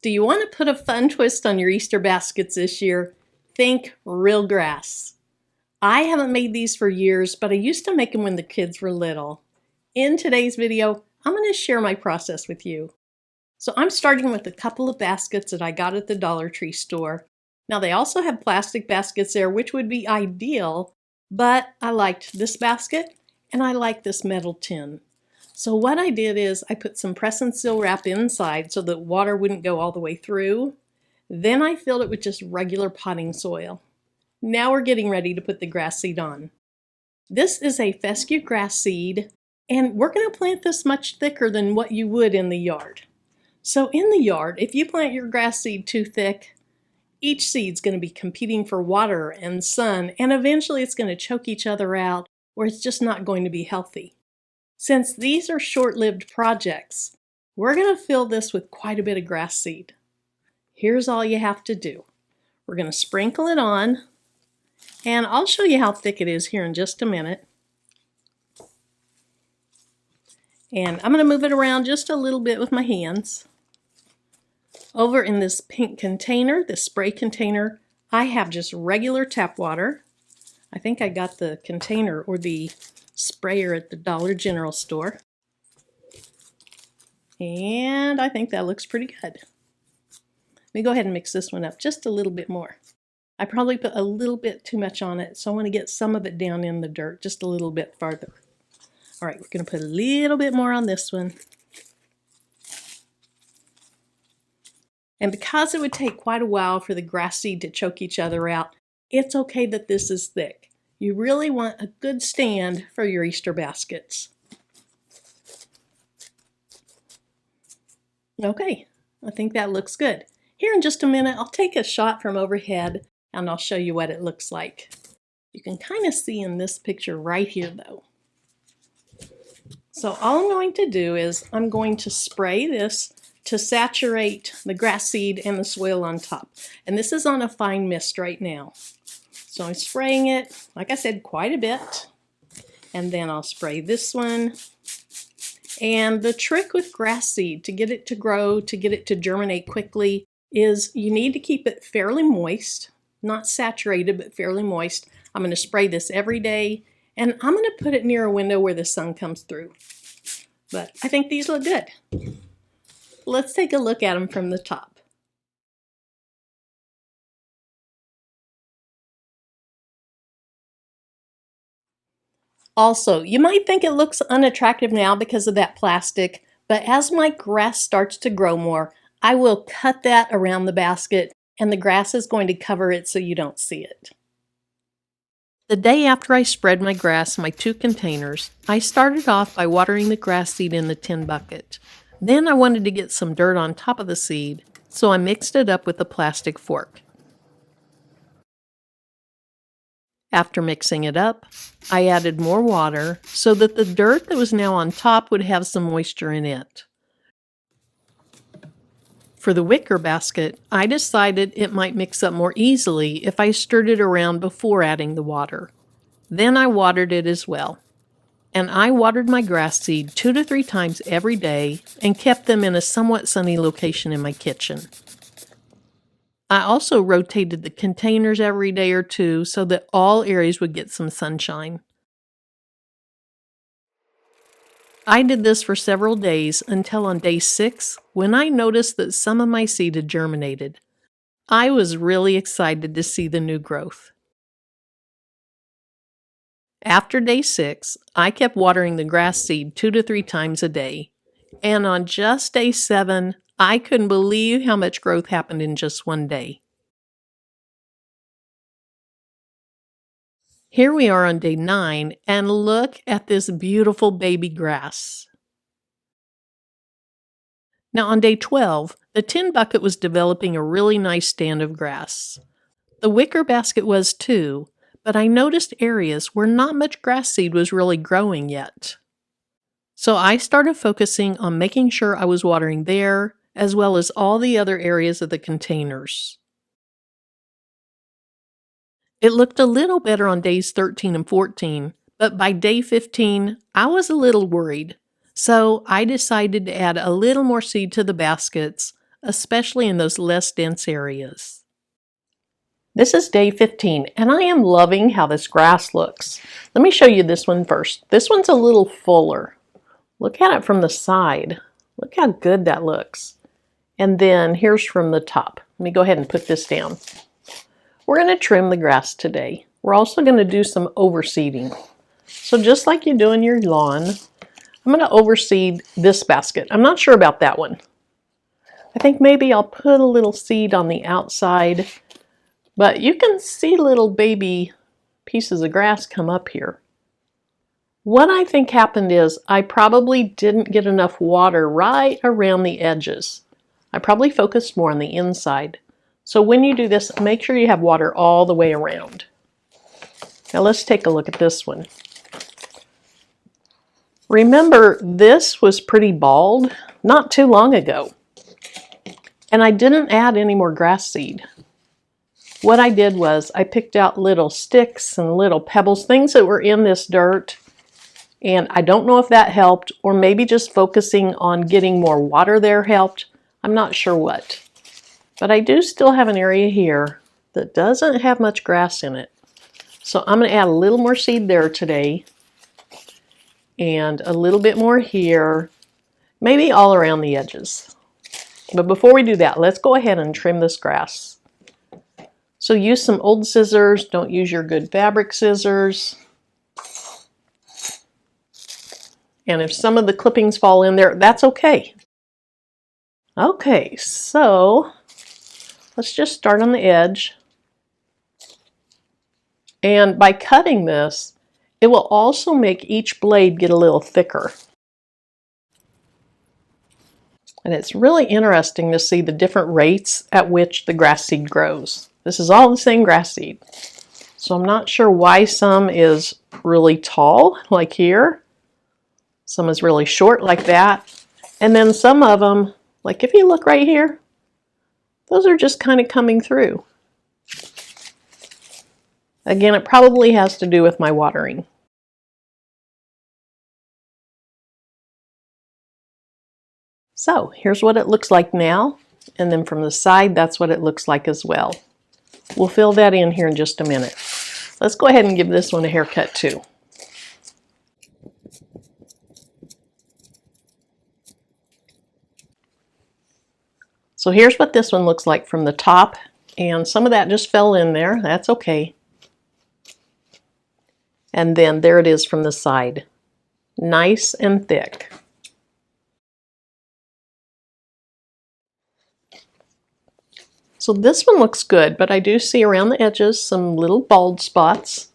Do you want to put a fun twist on your Easter baskets this year? Think real grass. I haven't made these for years, but I used to make them when the kids were little. In today's video, I'm going to share my process with you. So I'm starting with a couple of baskets that I got at the Dollar Tree store. Now they also have plastic baskets there, which would be ideal, but I liked this basket and I like this metal tin. So what I did is I put some press and seal wrap inside so that water wouldn't go all the way through. Then I filled it with just regular potting soil. Now we're getting ready to put the grass seed on. This is a fescue grass seed, and we're going to plant this much thicker than what you would in the yard. So in the yard, if you plant your grass seed too thick, each seed's going to be competing for water and sun, and eventually it's going to choke each other out, or it's just not going to be healthy. Since these are short-lived projects, we're going to fill this with quite a bit of grass seed. Here's all you have to do. We're going to sprinkle it on, and I'll show you how thick it is here in just a minute. And I'm going to move it around just a little bit with my hands. Over in this pink container, this spray container, I have just regular tap water. I think I got the container or the sprayer at the Dollar General store. And I think that looks pretty good. Let me go ahead and mix this one up just a little bit more. I probably put a little bit too much on it, so I want to get some of it down in the dirt just a little bit farther. All right, we're going to put a little bit more on this one. And because it would take quite a while for the grass seed to choke each other out, it's okay that this is thick. You really want a good stand for your Easter baskets. Okay, I think that looks good. Here in just a minute, I'll take a shot from overhead and I'll show you what it looks like. You can kind of see in this picture right here though. So all I'm going to do is I'm going to spray this to saturate the grass seed and the soil on top. And this is on a fine mist right now. So I'm spraying it, like I said, quite a bit. And then I'll spray this one. And the trick with grass seed to get it to grow, to get it to germinate quickly, is you need to keep it fairly moist. Not saturated, but fairly moist. I'm going to spray this every day. And I'm going to put it near a window where the sun comes through. But I think these look good. Let's take a look at them from the top. Also, you might think it looks unattractive now because of that plastic, but as my grass starts to grow more, I will cut that around the basket and the grass is going to cover it so you don't see it. The day after I spread my grass in my 2 containers, I started off by watering the grass seed in the tin bucket. Then I wanted to get some dirt on top of the seed, so I mixed it up with a plastic fork. After mixing it up, I added more water so that the dirt that was now on top would have some moisture in it. For the wicker basket, I decided it might mix up more easily if I stirred it around before adding the water. Then I watered it as well. And I watered my grass seed 2 to 3 times every day and kept them in a somewhat sunny location in my kitchen. I also rotated the containers every day or two so that all areas would get some sunshine. I did this for several days until on day 6 when I noticed that some of my seed had germinated. I was really excited to see the new growth. After day 6, I kept watering the grass seed 2 to 3 times a day. And on just day 7, I couldn't believe how much growth happened in just one day. Here we are on day 9, and look at this beautiful baby grass. Now on day 12, the tin bucket was developing a really nice stand of grass. The wicker basket was too, but I noticed areas where not much grass seed was really growing yet. So I started focusing on making sure I was watering there, as well as all the other areas of the containers. It looked a little better on days 13 and 14, but by day 15, I was a little worried. So I decided to add a little more seed to the baskets, especially in those less dense areas. This is day 15, and I am loving how this grass looks. Let me show you this one first. This one's a little fuller. Look at it from the side. Look how good that looks. And then here's from the top. Let me go ahead and put this down. We're going to trim the grass today. We're also going to do some overseeding. So just like you do in your lawn, I'm going to overseed this basket. I'm not sure about that one. I think maybe I'll put a little seed on the outside, but you can see little baby pieces of grass come up here. What I think happened is I probably didn't get enough water right around the edges. I probably focused more on the inside. So when you do this, make sure you have water all the way around. Now let's take a look at this one. Remember, this was pretty bald not too long ago. And I didn't add any more grass seed. What I did was I picked out little sticks and little pebbles, things that were in this dirt. And I don't know if that helped, or maybe just focusing on getting more water there helped. I'm not sure what. But I do still have an area here that doesn't have much grass in it. So I'm going to add a little more seed there today. And a little bit more here. Maybe all around the edges. But before we do that, let's go ahead and trim this grass. So use some old scissors. Don't use your good fabric scissors. And if some of the clippings fall in there, that's okay. Okay, so let's just start on the edge. And by cutting this, it will also make each blade get a little thicker. And it's really interesting to see the different rates at which the grass seed grows. This is all the same grass seed. So I'm not sure why some is really tall, like here. Some is really short, like that. And then some of them, like if you look right here, those are just kind of coming through. Again, it probably has to do with my watering. So here's what it looks like now, and then from the side, that's what it looks like as well. We'll fill that in here in just a minute. Let's go ahead and give this one a haircut too. So here's what this one looks like from the top, and some of that just fell in there. That's okay. And then there it is from the side. Nice and thick. So this one looks good, but I do see around the edges some little bald spots.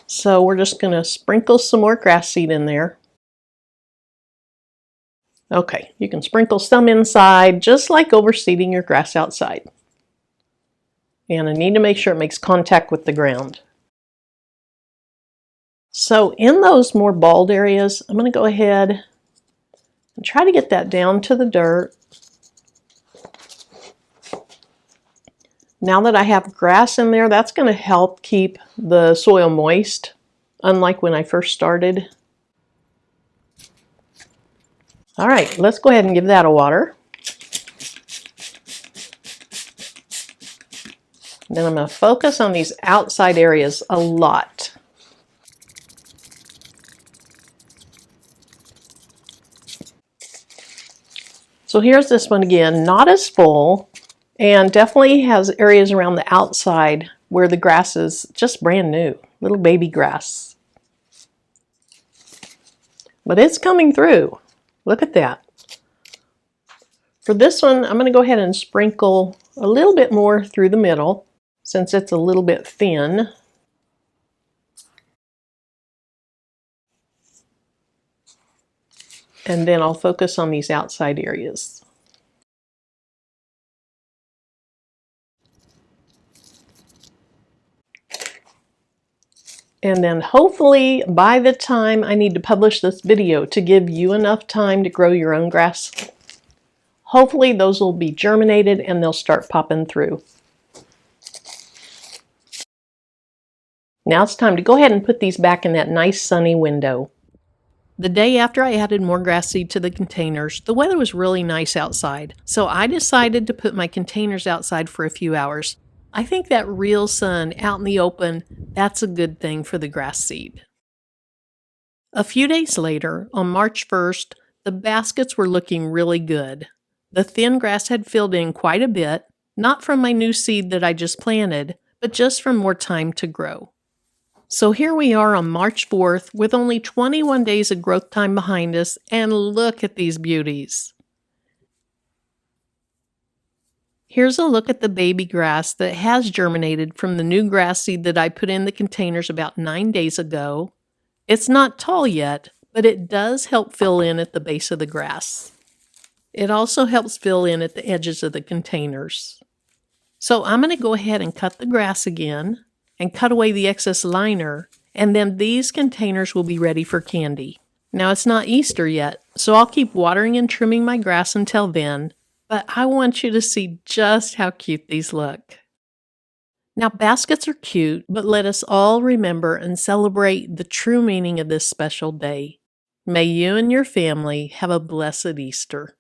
So we're just going to sprinkle some more grass seed in there. Okay, you can sprinkle some inside, just like overseeding your grass outside. And I need to make sure it makes contact with the ground. So in those more bald areas, I'm going to go ahead and try to get that down to the dirt. Now that I have grass in there, that's going to help keep the soil moist, unlike when I first started. All right, let's go ahead and give that a water. Then I'm going to focus on these outside areas a lot. So here's this one again, not as full. And definitely has areas around the outside where the grass is just brand new, little baby grass. But it's coming through. Look at that. For this one, I'm going to go ahead and sprinkle a little bit more through the middle since it's a little bit thin. And then I'll focus on these outside areas. And then hopefully by the time I need to publish this video to give you enough time to grow your own grass, hopefully those will be germinated and they'll start popping through. Now it's time to go ahead and put these back in that nice sunny window. The day after I added more grass seed to the containers, the weather was really nice outside, so I decided to put my containers outside for a few hours. I think that real sun out in the open, that's a good thing for the grass seed. A few days later, on March 1st, the baskets were looking really good. The thin grass had filled in quite a bit, not from my new seed that I just planted, but just from more time to grow. So here we are on March 4th with only 21 days of growth time behind us, and look at these beauties. Here's a look at the baby grass that has germinated from the new grass seed that I put in the containers about 9 days ago. It's not tall yet, but it does help fill in at the base of the grass. It also helps fill in at the edges of the containers. So I'm going to go ahead and cut the grass again and cut away the excess liner, and then these containers will be ready for candy. Now it's not Easter yet, so I'll keep watering and trimming my grass until then, but I want you to see just how cute these look. Now, baskets are cute, but let us all remember and celebrate the true meaning of this special day. May you and your family have a blessed Easter.